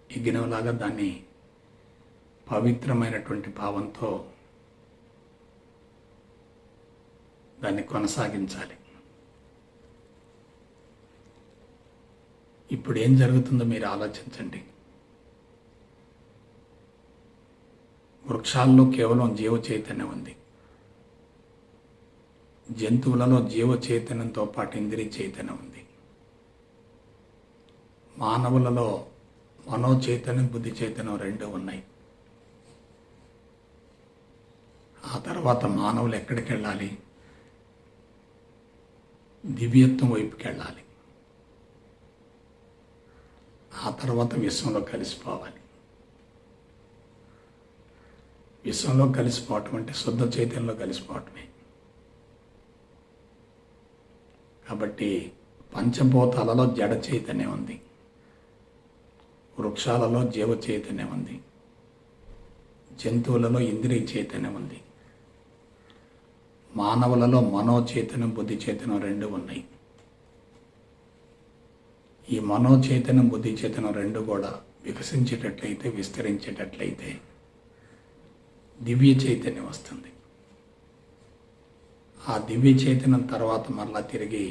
యజ్ఞంలాగా దాన్ని పవిత్రమైనటువంటి భావంతో దాన్ని కొనసాగించాలి. ఇప్పుడు ఏం జరుగుతుందో మీరు ఆలోచించండి. వృక్షాల్లో కేవలం జీవ చైతన్యం ఉంది, జంతువులలో జీవ చైతన్యంతో పాటు ఇంద్రియ చైతన్యం ఉంది, మానవులలో మనో చైతన్యం, బుద్ధి చైతన్యం 2 ఉన్నాయి. ఆ తర్వాత మానవులు ఎక్కడికి వెళ్ళాలి? దివ్యత్వం వైపుకి వెళ్ళాలి. ఆ తర్వాత విశ్వంలో కలిసిపోవాలి. విశ్వంలో కలిసిపోవటం అంటే శుద్ధ చైతన్యంలో కలిసిపోవటమే. కాబట్టి పంచభూతాలలో జడ చైతన్యం ఉంది, వృక్షాలలో జీవ చైతన్యం ఉంది, జంతువులలో ఇంద్రియ చైతన్యం ఉంది, మానవులలో మనో చైతన్యం, బుద్ధి చైతన్యం 2 ఉన్నాయి. ఈ మనో చైతన్యం, బుద్ధి చైతన్యం 2 కూడా వికసించేటట్లయితే, విస్తరించేటట్లయితే దివ్య చైతన్యం వస్తుంది. ఆ దివ్య చైతన్యం తర్వాత మరలా తిరిగి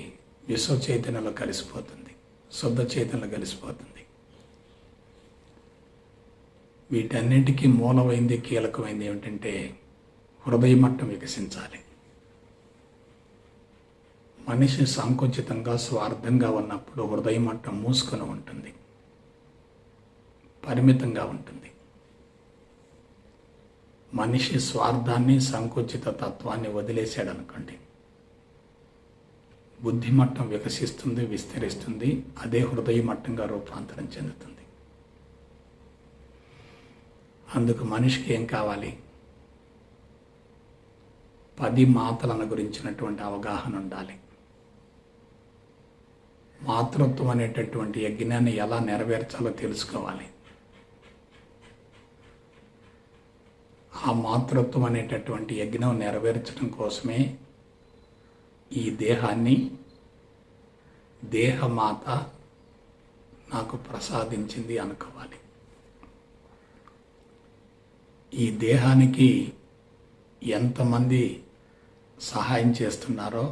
విశ్వ చైతన్యంలో కలిసిపోతుంది, శుద్ధ చైతన్యంలో కలిసిపోతుంది. వీటన్నిటికీ మూలమైంది, కీలకమైంది ఏమిటంటే హృదయ మట్టం వికసించాలి. మనిషి సంకుచితంగా, స్వార్థంగా ఉన్నప్పుడు హృదయ మట్టం మూసుకొని ఉంటుంది, పరిమితంగా ఉంటుంది. మనిషి స్వార్థాన్ని, సంకుచిత తత్వాన్ని వదిలేశాడనుకోండి, బుద్ధి మట్టం వికసిస్తుంది, విస్తరిస్తుంది. అదే హృదయ మట్టంగా రూపాంతరం చెందుతుంది. అందుకు మనిషికి ఏం కావాలి? 10 మాతలను గురించినటువంటి అవగాహన ఉండాలి. మాతృత్వం అనేటటువంటి యజ్ఞాన్ని ఎలా నెరవేర్చాలో తెలుసుకోవాలి. ఆ మాతృత్వం అనేటటువంటి యజ్ఞం నెరవేర్చడం కోసమే ఈ దేహాన్ని దేహమాత నాకు ప్రసాదించింది అనుకోవాలి. ఈ దేహానికి ఎంతమంది సహాయం చేస్తున్నారో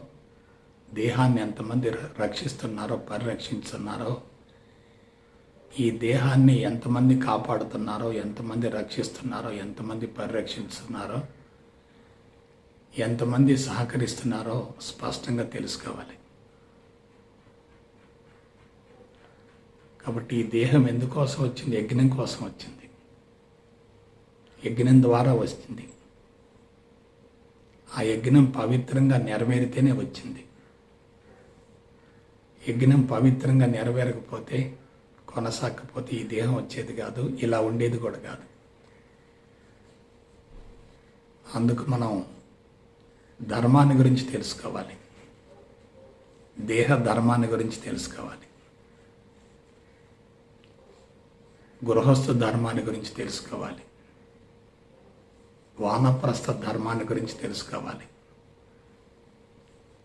దేహాన్ని ఎంతమంది రక్షిస్తున్నారో, పరిరక్షిస్తున్నారో, ఈ దేహాన్ని ఎంతమంది కాపాడుతున్నారో, ఎంతమంది రక్షిస్తున్నారో, ఎంతమంది పరిరక్షిస్తున్నారో, ఎంతమంది సహకరిస్తున్నారో స్పష్టంగా తెలుసుకోవాలి. కాబట్టి ఈ దేహం ఎందుకోసం వచ్చింది? యజ్ఞం కోసం వచ్చింది. యజ్ఞం ద్వారా వచ్చింది. ఆ యజ్ఞం పవిత్రంగా నెరవేరితేనే వచ్చింది. యజ్ఞం పవిత్రంగా నెరవేరకపోతే, కొనసాగకపోతే ఈ దేహం వచ్చేది కాదు, ఇలా ఉండేది కూడా కాదు. అందుకు మనం ధర్మాన్ని గురించి తెలుసుకోవాలి. దేహ ధర్మాన్ని గురించి తెలుసుకోవాలి. గృహస్థ ధర్మాన్ని గురించి తెలుసుకోవాలి. వానప్రస్థ ధర్మాన్ని గురించి తెలుసుకోవాలి.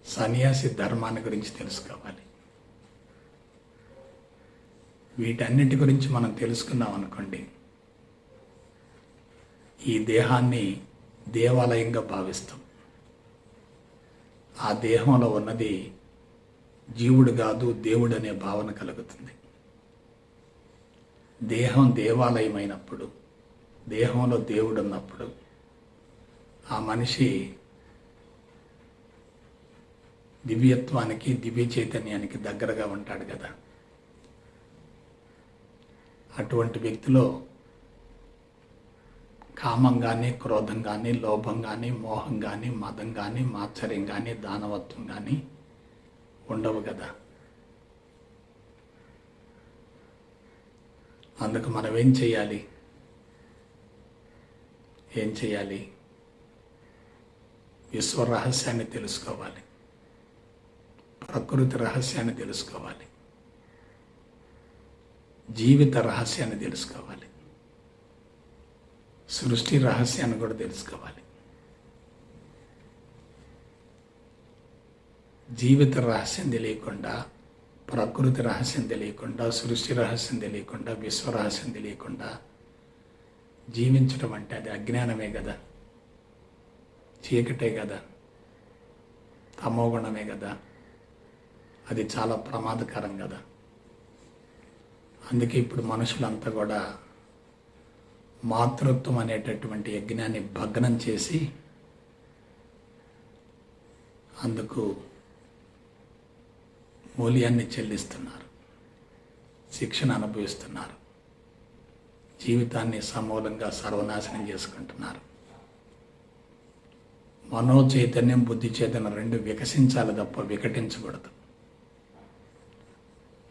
సన్యాసి ధర్మాన్ని గురించి తెలుసుకోవాలి. వీటన్నిటి గురించి మనం తెలుసుకున్నాం అనుకోండి, ఈ దేహాన్ని దేవాలయంగా భావిస్తాం. ఆ దేహంలో ఉన్నది జీవుడు కాదు, దేవుడు అనే భావన కలుగుతుంది. దేహం దేవాలయమైనప్పుడు, దేహంలో దేవుడు ఉన్నప్పుడు ఆ మనిషి దివ్యత్వానికి, దివ్య చైతన్యానికి దగ్గరగా ఉంటాడు కదా. అటువంటి వ్యక్తిలో కామం కానీ, క్రోధం కానీ, లోభం కానీ, మోహం కానీ, మదం కానీ, మాత్సర్యం కానీ, దానవత్వం కానీ ఉండవు కదా. అందుకు మనం ఏం చేయాలి? విశ్వ రహస్యాన్ని తెలుసుకోవాలి. ప్రకృతి రహస్యాన్ని తెలుసుకోవాలి. జీవిత రహస్యాన్ని తెలుసుకోవాలి. సృష్టి రహస్యాన్ని కూడా తెలుసుకోవాలి. జీవిత రహస్యం తెలియకుండా, ప్రకృతి రహస్యం తెలియకుండా, సృష్టి రహస్యం తెలియకుండా, విశ్వ రహస్యం తెలియకుండా జీవించడం అంటే అది అజ్ఞానమే కదా, చీకటే కదా, తమోగుణమే కదా. అది చాలా ప్రమాదకరం కదా. అందుకే ఇప్పుడు మనుషులంతా కూడా మాతృత్వం అనేటటువంటి యజ్ఞాన్ని భగ్నం చేసి అందుకు మూల్యాన్ని చెల్లిస్తున్నారు, శిక్షణ అనుభవిస్తున్నారు, జీవితాన్ని సమూలంగా సర్వనాశనం చేసుకుంటున్నారు. మనో చైతన్యం, బుద్ధి చైతన్యం రెండు వికసించాలి తప్ప వికటించకూడదు.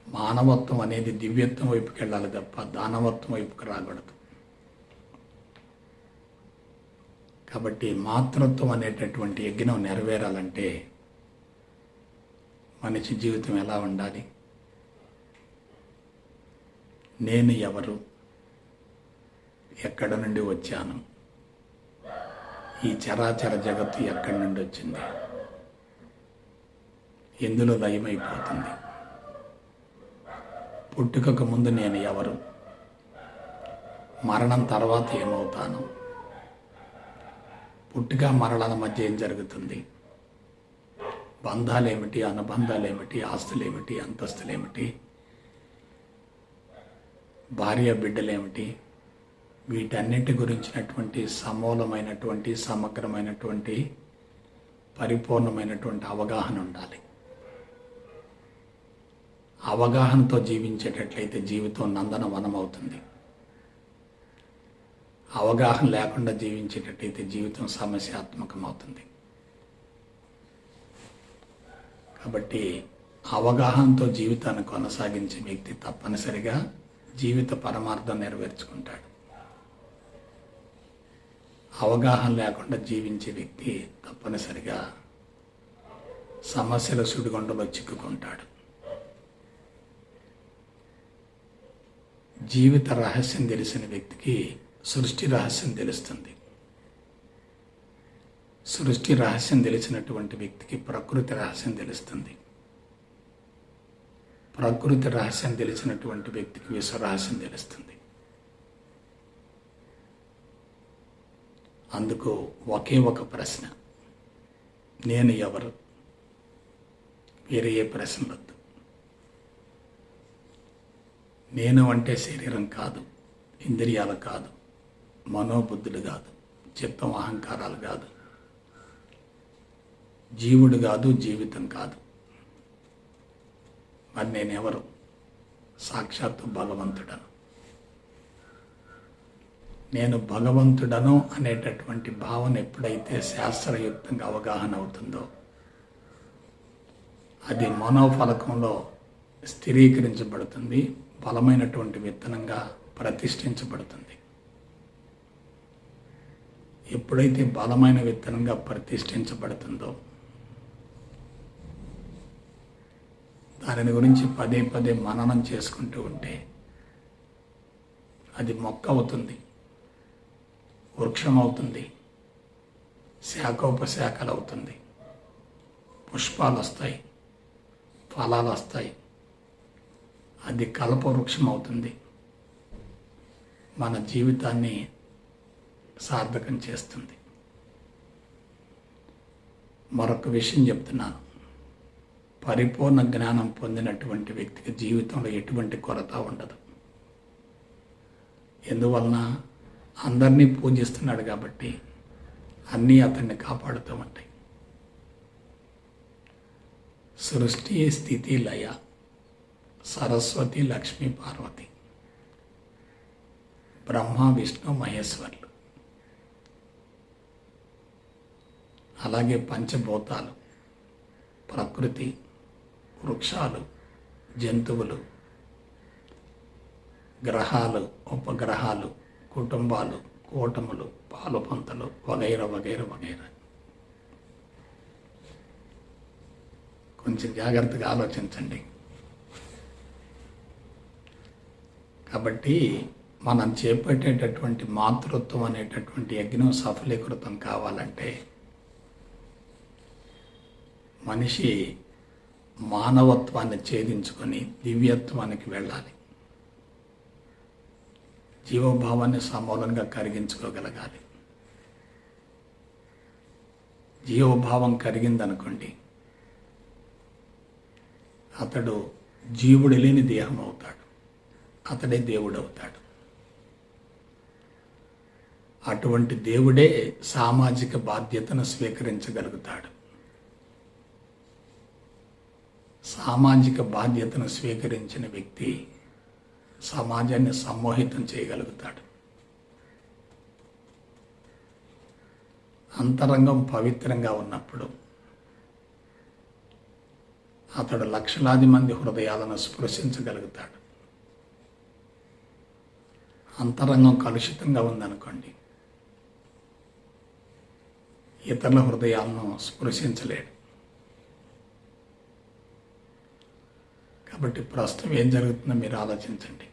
మానవత్వం అనేది దివ్యత్వం వైపుకి వెళ్ళాలి తప్ప దానవత్వం వైపుకి రాకూడదు. కాబట్టి మాతృత్వం అనేటటువంటి యజ్ఞం నెరవేరాలంటే మనిషి జీవితం ఎలా ఉండాలి? నేను ఎవరు? ఎక్కడ నుండి వచ్చాను? ఈ చరాచర జగత్తు ఎక్కడి నుండి వచ్చింది? ఎందులో లయమైపోతుంది? పుట్టుకకు ముందు నేను ఎవరు? మరణం తర్వాత ఏమవుతాను? పుట్టుక మరణాల మధ్య ఏం జరుగుతుంది? బంధాలేమిటి, అనుబంధాలేమిటి, ఆస్తులేమిటి, అంతస్తులేమిటి, భార్య బిడ్డలేమిటి? వీటన్నిటి గురించినటువంటి సమూలమైనటువంటి, సమగ్రమైనటువంటి, పరిపూర్ణమైనటువంటి అవగాహన ఉండాలి. అవగాహనతో జీవించేటట్లయితే జీవితం నందనవనం అవుతుంది. అవగాహన లేకుండా జీవించేటట్టయితే జీవితం సమస్యాత్మకం అవుతుంది. కాబట్టి అవగాహనతో జీవితాన్ని కొనసాగించే వ్యక్తి తప్పనిసరిగా జీవిత పరమార్థం నెరవేర్చుకుంటాడు. అవగాహన లేకుండా జీవించే వ్యక్తి తప్పనిసరిగా సమస్యల సుడిగుండలో చిక్కుకుంటాడు. జీవిత రహస్యం తెలిసిన వ్యక్తికి సృష్టి రహస్యం తెలుస్తుంది. సృష్టి రహస్యం తెలిసినటువంటి వ్యక్తికి ప్రకృతి రహస్యం తెలుస్తుంది. ప్రకృతి రహస్యం తెలిసినటువంటి వ్యక్తికి విశ్వ రహస్యం తెలుస్తుంది. అందుకు ఒకే ఒక ప్రశ్న, నేను ఎవరు? వేరే ఏ ప్రశ్నలొద్దు. నేను అంటే శరీరం కాదు, ఇంద్రియాలు కాదు, మనోబుద్ధులు కాదు, చిత్తం అహంకారాలు కాదు, జీవుడు కాదు, జీవితం కాదు. మరి నేనెవరు? సాక్షాత్తు భగవంతుడను. నేను భగవంతుడను అనేటటువంటి భావన ఎప్పుడైతే శాస్త్రయుక్తంగా అవగాహన అవుతుందో అది మనోఫలకంలో స్థిరీకరించబడుతుంది, బలమైనటువంటి విత్తనంగా ప్రతిష్ఠించబడుతుంది. ఎప్పుడైతే బలమైన విత్తనంగా ప్రతిష్ఠించబడుతుందో దానిని గురించి పదే పదే మననం చేసుకుంటూ ఉంటే అది మొక్క అవుతుంది, వృక్షం అవుతుంది, శాఖోపశాఖలు అవుతుంది, పుష్పాలు వస్తాయి, ఫలాలు వస్తాయి. అది కల్పవృక్షం అవుతుంది, మన జీవితాన్ని సార్థకం చేస్తుంది. మరొక విషయం చెప్తున్నాను. పరిపూర్ణ జ్ఞానం పొందినటువంటి వ్యక్తికి జీవితంలో ఎటువంటి కొరత ఉండదు. ఎందువలన అందరినీ పూజిస్తున్నాడు కాబట్టి అన్నీ అతన్ని కాపాడుతూ ఉంటాయి. సృష్టి, స్థితి, లయ, సరస్వతి, లక్ష్మీ, పార్వతి, బ్రహ్మ, విష్ణు, మహేశ్వరులు, అలాగే పంచభూతాలు, ప్రకృతి, వృక్షాలు, జంతువులు, గ్రహాలు, ఉపగ్రహాలు, కుటుంబాలు, కూటములు, పాలుపంతలు, వగైరా వగైరా వగైరా. కొంచెం జాగ్రత్తగా ఆలోచించండి. కాబట్టి మనం చేపట్టేటటువంటి మాతృత్వం అనేటటువంటి యజ్ఞం సఫలీకృతం కావాలంటే మనిషి మానవత్వాన్ని ఛేదించుకొని దివ్యత్వానికి వెళ్ళాలి. జీవభావాన్ని సమూలంగా కరిగించుకోగలగాలి. జీవభావం కరిగిందనుకోండి, అతడు జీవుడు లేని దేహం అవుతాడు, అతడే దేవుడు అవుతాడు. అటువంటి దేవుడే సామాజిక బాధ్యతను స్వీకరించగలుగుతాడు. సామాజిక బాధ్యతను స్వీకరించిన వ్యక్తి సమాజాన్ని సమ్మోహితం చేయగలుగుతాడు. అంతరంగం పవిత్రంగా ఉన్నప్పుడు అతడు లక్షలాది మంది హృదయాలను స్పృశించగలుగుతాడు. అంతరంగం కలుషితంగా ఉందనుకోండి, ఇతరుల హృదయాలను స్పృశించలేడు. కాబట్టి ప్రస్తుతం ఏం జరుగుతుందో మీరు ఆలోచించండి.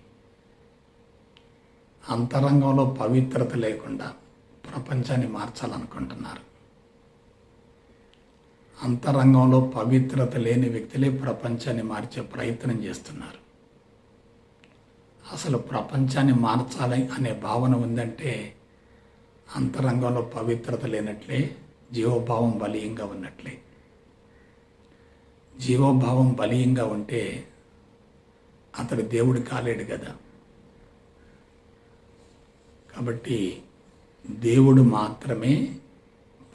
అంతరంగంలో పవిత్రత లేకుండా ప్రపంచాన్ని మార్చాలనుకుంటున్నారు. అంతరంగంలో పవిత్రత లేని వ్యక్తులే ప్రపంచాన్ని మార్చే ప్రయత్నం చేస్తున్నారు. అసలు ప్రపంచాన్ని మార్చాలి అనే భావన ఉందంటే అంతరంగంలో పవిత్రత లేనట్లే, జీవభావం బలీయంగా ఉన్నట్లే. జీవభావం బలీయంగా ఉంటే అతడు దేవుడు కాలేడు కదా. కాబట్టి దేవుడు మాత్రమే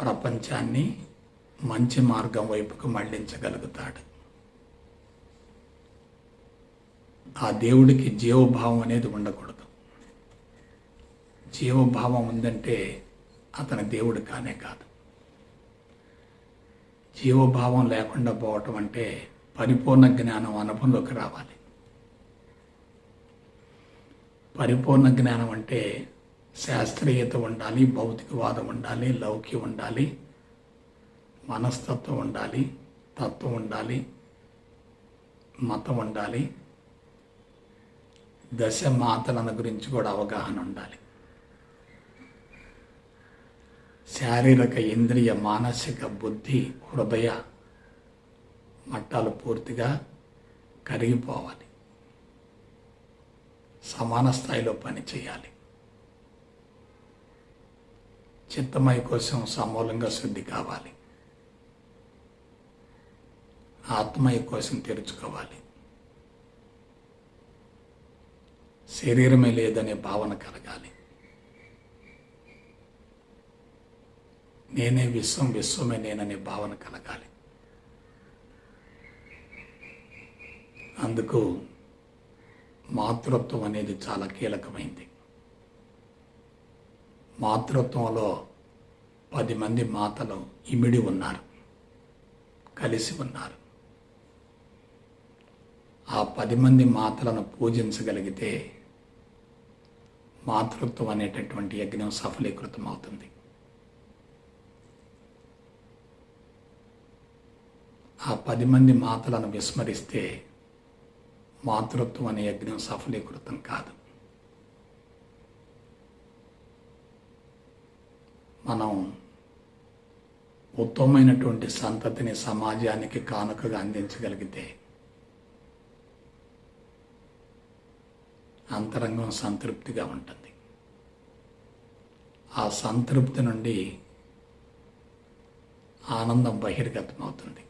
ప్రపంచాన్ని మంచి మార్గం వైపుకు మళ్లించగలుగుతాడు. ఆ దేవుడికి జీవభావం అనేది ఉండకూడదు. జీవభావం ఉందంటే అతని దేవుడు కానే కాదు. జీవభావం లేకుండా పోవటం అంటే పరిపూర్ణ జ్ఞానం అనుభవంలోకి రావాలి. పరిపూర్ణ జ్ఞానం అంటే శాస్త్రీయత ఉండాలి, భౌతికవాదం ఉండాలి, లౌక్యం ఉండాలి, మనస్తత్వం ఉండాలి, తత్వం ఉండాలి, మతం ఉండాలి, దశ మాతలను గురించి కూడా అవగాహన ఉండాలి. శారీరక, ఇంద్రియ, మానసిక, బుద్ధి, హృదయ మట్టాలు పూర్తిగా కరిగిపోవాలి. సమాన స్థాయిలో పనిచేయాలి. చిత్తమయ కోసం సమూలంగా శుద్ధి కావాలి. ఆత్మయ కోసం తెరుచుకోవాలి. శరీరమే లేదనే భావన కలగాలి. నేనే విశ్వం, విశ్వమే నేననే భావన కలగాలి. అందుకు మాతృత్వం అనేది చాలా కీలకమైంది. మాతృత్వంలో 10 మంది మాతలు ఇమిడి ఉన్నారు, కలిసి ఉన్నారు. ఆ 10 మంది మాతలను పూజించగలిగితే మాతృత్వం అనేటటువంటి యజ్ఞం సఫలీకృతం అవుతుంది. ఆ 10 మంది మాతలను విస్మరిస్తే మాతృత్వం అనే యజ్ఞం సఫలీకృతం కాదు. మనం ఉత్తమమైనటువంటి సంతతిని సమాజానికి కానుకగా అందించగలిగితే అంతరంగం సంతృప్తిగా ఉంటుంది. ఆ సంతృప్తి నుండి ఆనందం బహిర్గతమవుతుంది.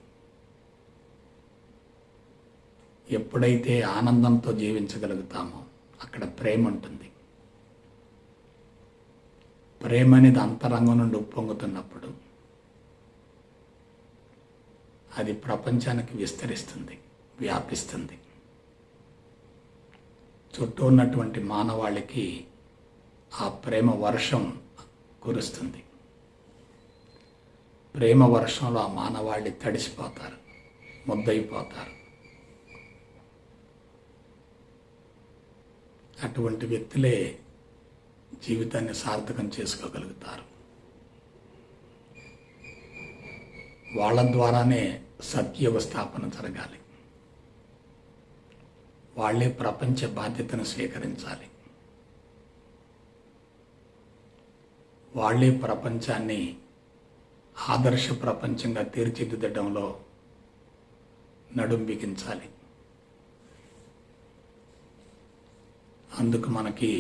ఎప్పుడైతే ఆనందంతో జీవించగలుగుతామో అక్కడ ప్రేమ ఉంటుంది. ప్రేమ అనేది అంతరంగం నుండి ఉప్పొంగుతున్నప్పుడు అది ప్రపంచానికి విస్తరిస్తుంది, వ్యాపిస్తుంది. చుట్టూ ఉన్నటువంటి మానవాళికి ఆ ప్రేమ వర్షం కురుస్తుంది. ప్రేమ వర్షంలో ఆ మానవాళి తడిసిపోతారు, ముద్దయిపోతారు. అటువంటి వ్యక్తులే జీవితాన్ని సార్థకం చేసుకోగలుగుతారు. వాళ్ళ ద్వారానే సత్యయుగ స్థాపన జరగాలి. వాళ్ళే ప్రపంచ బాధ్యతను స్వీకరించాలి. వాళ్ళే ప్రపంచాన్ని ఆదర్శ ప్రపంచంగా తీర్చిదిద్దడంలో నడుం బిగించాలి. అందుకు మనకి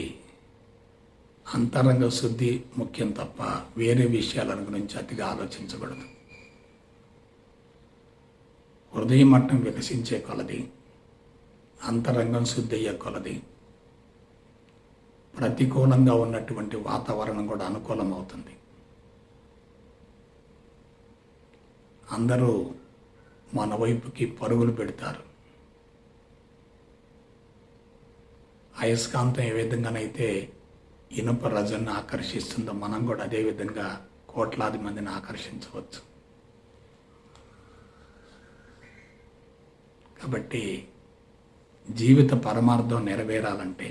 అంతరంగ శుద్ధి ముఖ్యం తప్ప వేరే విషయాల గురించి అతిగా ఆలోచించకూడదు. హృదయ మట్టం వికసించే కొలది, అంతరంగం శుద్ధి అయ్యే కొలది ప్రతికూలంగా ఉన్నటువంటి వాతావరణం కూడా అనుకూలమవుతుంది. అందరూ మన వైపుకి పరుగులు పెడతారు. అయస్కాంతం ఏ విధంగానైతే ఇనుప రజన్ని ఆకర్షిస్తుందో మనం కూడా అదే విధంగా కోట్లాది మందిని ఆకర్షించవచ్చు. కాబట్టి జీవిత పరమార్థం నెరవేరాలంటే,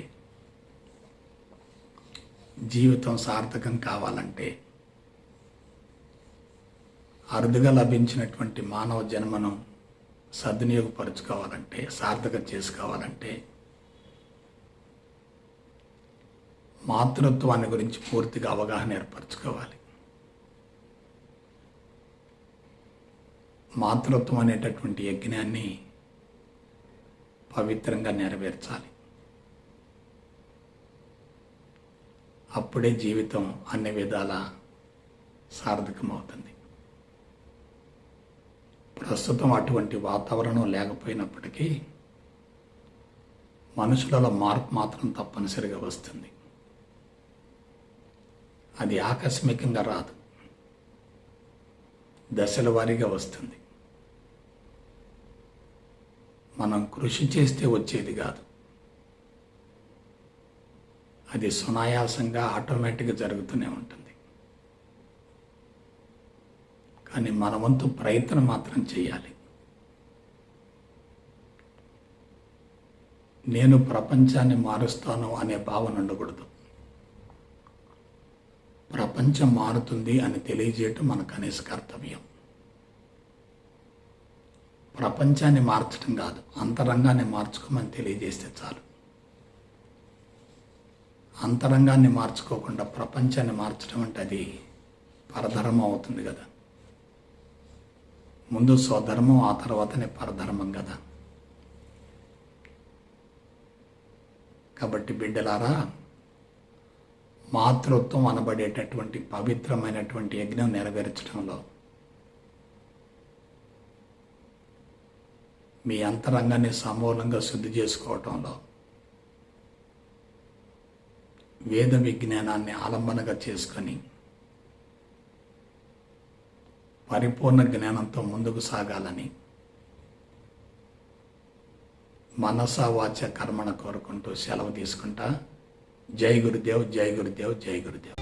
జీవితం సార్థకం కావాలంటే, అరుదుగా లభించినటువంటి మానవ జన్మను సద్వినియోగపరుచుకోవాలంటే, సార్థకం చేసుకోవాలంటే మాతృత్వాన్ని గురించి పూర్తిగా అవగాహన ఏర్పరచుకోవాలి. మాతృత్వం అనేటటువంటి యజ్ఞాన్ని పవిత్రంగా నెరవేర్చాలి. అప్పుడే జీవితం అన్ని విధాల సార్థకమవుతుంది. ప్రస్తుతం అటువంటి వాతావరణం లేకపోయినప్పటికీ మనుషులలో మార్పు మాత్రం తప్పనిసరిగా వస్తుంది. అది ఆకస్మికంగా రాదు, దశల వారీగా వస్తుంది. మనం కృషి చేస్తే వచ్చేది కాదు, అది సునాయాసంగా ఆటోమేటిక్గా జరుగుతూనే ఉంటుంది. కానీ మన వంతు ప్రయత్నం మాత్రం చేయాలి. నేను ప్రపంచాన్ని మారుస్తాను అనే భావన ఉండకూడదు. ప్రపంచం మారుతుంది అని తెలియజేయటం మన కనీస కర్తవ్యం. ప్రపంచాన్ని మార్చడం కాదు, అంతరంగాన్ని మార్చుకోమని తెలియజేస్తే చాలు. అంతరంగాన్ని మార్చుకోకుండా ప్రపంచాన్ని మార్చడం అంటే అది పరధర్మం అవుతుంది కదా. ముందు స్వధర్మం, ఆ తర్వాతనే పరధర్మం కదా. కాబట్టి బిడ్డలారా, మాతృత్వం అనబడేటటువంటి పవిత్రమైనటువంటి యజ్ఞం నెరవేర్చడంలో మీ అంతరంగాన్ని సమూలంగా శుద్ధి చేసుకోవటంలో వేద విజ్ఞానాన్ని ఆలంబనగా చేసుకొని పరిపూర్ణ జ్ఞానంతో ముందుకు సాగాలని మనస వాచ కర్మణ కోరుకుంటూ సెలవు తీసుకుంటా. జై గురుదేవ్, జై గురుదేవ్, జై గురుదేవ్.